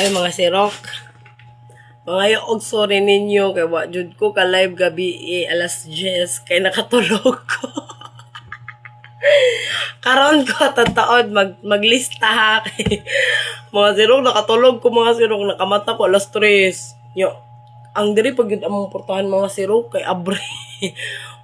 Ay mga sirok. Mga og sorry ninyo kay wa jud ko ka live gabi alas 10 kay nakatulog ko. Karon ko tataod maglista ha kay mga sirok nakatulog ko mga sirok nakamata ko alas 3. Yo, ang diri pag yun among portahan mga sirok kay abre.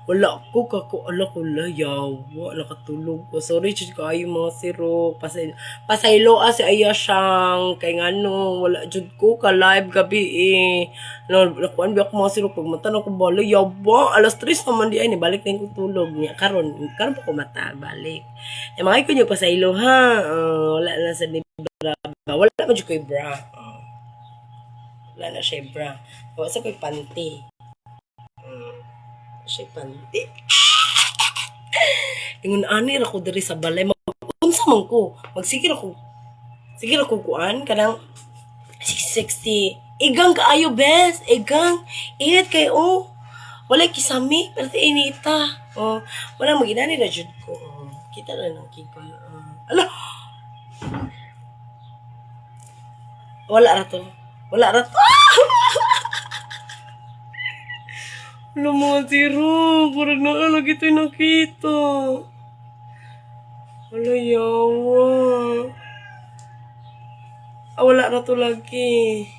Wala ko kako ala ko layaw nakatulog ko. Sorry jud kaayo mga sirok. Pasaylo si aya siyang kay ngano wala jud ko ka live gabi nakuan bi ako mga sirok pag mata na ko bala yawa alas 3 naman di ay ni balik na ko tulog niya karon pa ko mata balik. Mga ko niyo pasaylo ha. Wala na sa ni bra. Wala man jud koy bra. Wala na siya bra. Wala sa koy panty. Siya panty. Ingon ani ra ko diri sa balay unsa man ko magsigir ako kuan kanang 660 igang kaayo bes igang init kay wala kisami pero inita wala maginani na jud ko kita na nang kiko ala wala ra to Wala mga siro, parang naalagi ito'y nakita. Wala yawa. Wala na to lagi.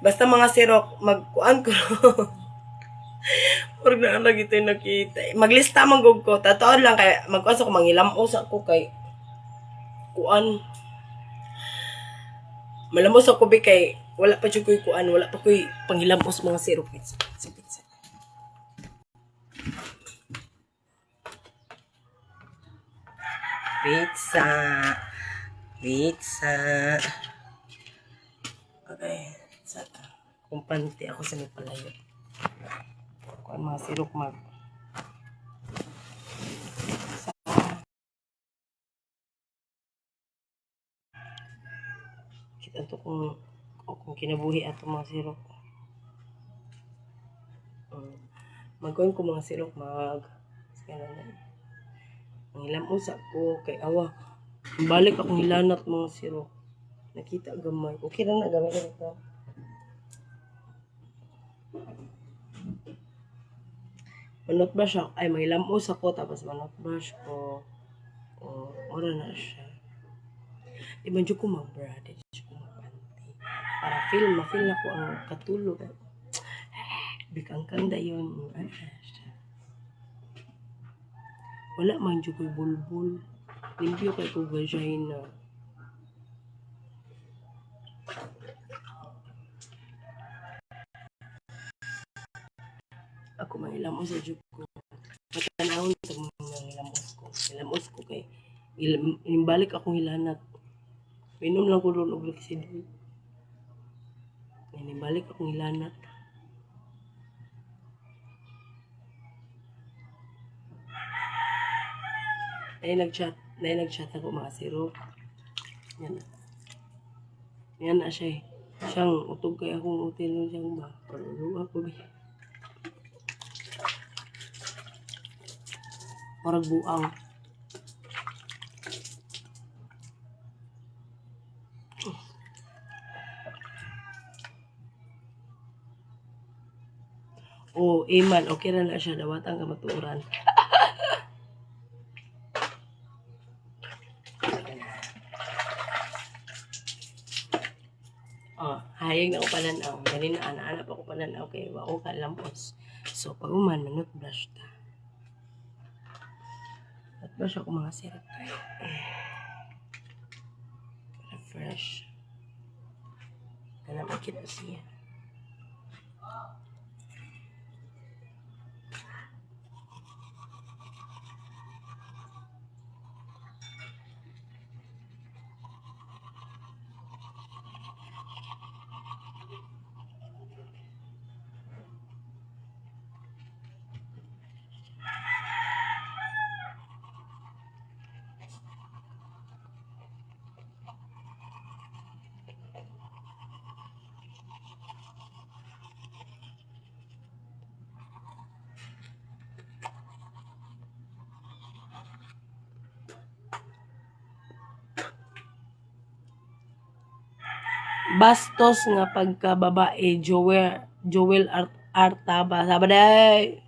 Basta mga sirok, magkuan ko. Parang naalagi ito'y nakita. Maglista manggog ko. Tataon lang kaya magkuan sa ko mangilamos ako kay kuan. Malamos ako bi kay wala pa jud koy kuan, wala pa koy panghilamos mga sirok. Pizza. Okay. Kumpante ako sa nipalayo. Kuan mga sirok kita to kung kinabuhi ato mga sirok. Magkuhan ko mga sirok ang hilamos ako kay awa. Balik akong hilanat mga sirok. Nakita gamay. Okay lang na gamay ka. Manot brush ako. Ay, may hilamos ako tapos manot brush ko. Ora na siya. Di ba ko mag-bra? Di ko mag-panty. Para ma-feel na ko ang katulog. Bikang-kanda yun. Wala man dyan ko'y bulbul. Limpyo kay ko vagina. Ako mahilamos sa dyan ko. Matanahon sa mga hilamos ko kay balik akong hilanat. Minom lang ko doon og Lexidol. Balik akong hilanat. nag-chat ako mga sirok. Yan na siya. Siyang utog kay akong hotel siyang ba. Parulo ako ba. Parang buang. Iman. Okay na siya. Dawatan ka matuuran. Hayag na ako pananaw. Ganun na anak ako pananaw kay wako ka lampos. So, pag manot brush ta. At brush ako mga sirap kayo. Refresh. Kaya makita siya. Bastos nga pagkababae, Joel Artaba. Sabaday!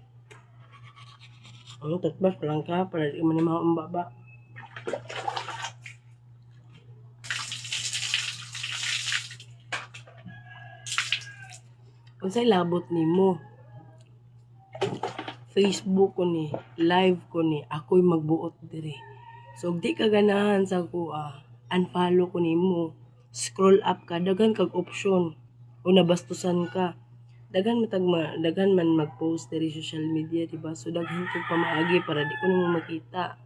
Ano, tatbas pa lang ka, para di man yung mga umbaba. Unsay labot nimo? Facebook ko ni, live ko ni, ako'y magbuot diri. So, di ka ganahan sa kuha, unfollow ko nimo. Scroll up ka, dagan kag option. O nabastusan ka. Dagan man mag-post diri social media, diba? So, daghan kag pamaagi para di ko nimo makita.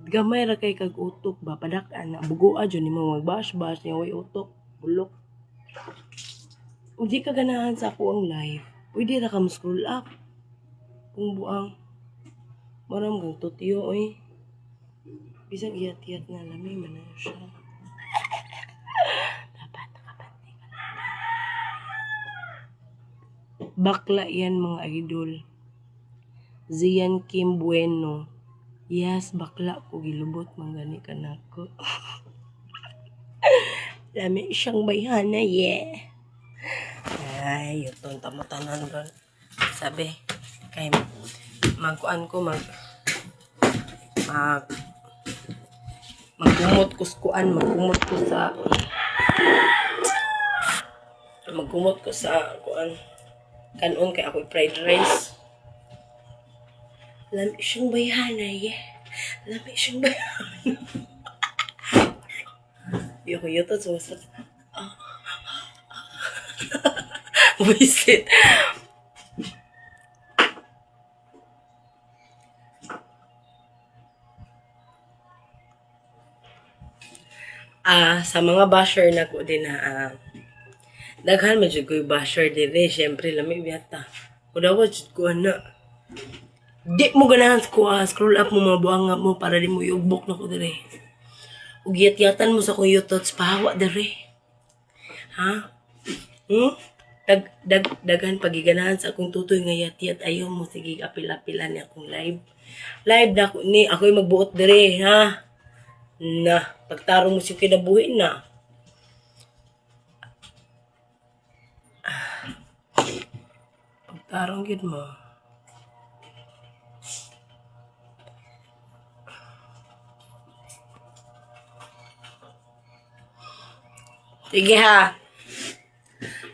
Gamay ra kay kag utok ba? Padak-an na, bugua dyan nimo mag-bash-bash niya, way utok, bulok. Hindi ka ganahan sa ako ang live. Pwede ra ka scroll up. Kung buang. Maram kang tutiyo, oy. Bisag iyat-iyat na lami, man na siya. Dapat nakabante ka na. Bakla yan mga idol. Zian Kim Bueno. Yes, bakla ko gilubot. Manggani ka na ko. Lami siyang bayhana, yeah. Ay, yun tamatanan doon. Sabi, kay magkuan ko, magkumot ko sa kuan kanon kay ako fried rice. Lami siyang bayhana, yeah. Lami siyang bayhana. Yoko sumasat. Visit. Sa mga basher na ko din na daghan medyo ko basher dire, syempre lami biyata. Udawa jud ko na. Di mo ganahan ko scroll up mo mga buanga mo para di mo iugbok na ko dire. Ug yat-yatan mo sa kong yutots pahawa dire. Ha? Daghan pagiganahan sa akong tutoy nga yat-yat ayaw mo sige apil-apilan ni akong live. Live na ako ni ako'y magbuot dire, ha? Na, pagtarong mo siya kinabuhi na. Pagtarong yun mo. Sige ha.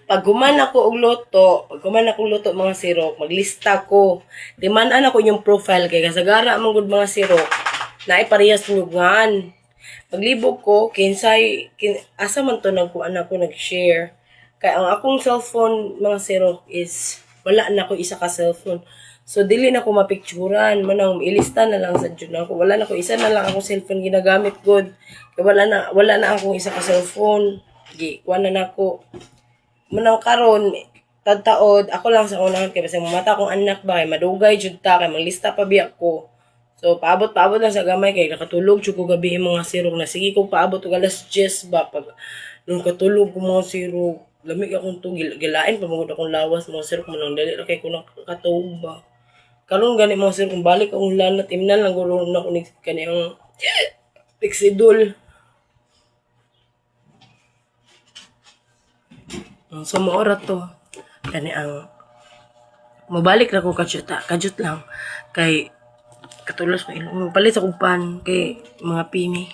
Pag guman ako og luto, mga sirok, maglista ko. Timan-an ako yung profile kay kasagara man gud mga sirok. Naay parehas nyugan. Paglibog ko, asa man to nagkuan ako nag-share. Kaya ang akong cellphone mga sirok is wala na ako isa ka cellphone. So dili na ko mapicturan, manang ilista na lang sa jud ako. Wala na ko isa na lang akong cellphone ginagamit gud. Kaya wala na akong isa ka cellphone. Kuan na nako. Manang karon tagtaod ako lang sa unahan kay basta mamata akong anak ba kay madugay jud ta kay manglista pa biya ko. So paabot lang sa gamay kay nakatulog jud ko gabi mga sirok na sige kung paabot og alas 10 ba pag nung katulog ko mga sirok lamig akong tugil gilain pa magud akong lawas mga sirok manang dali ra kay ko nakatuog ba. Karon gani mga sirok kung balik akong lanat imnan lang guro na ko ni kaniyang Pixidol. So, maorat to. Kani ang mabalik na ko kajut lang. Kay katulos ko palit sa kupan kay mga pimi.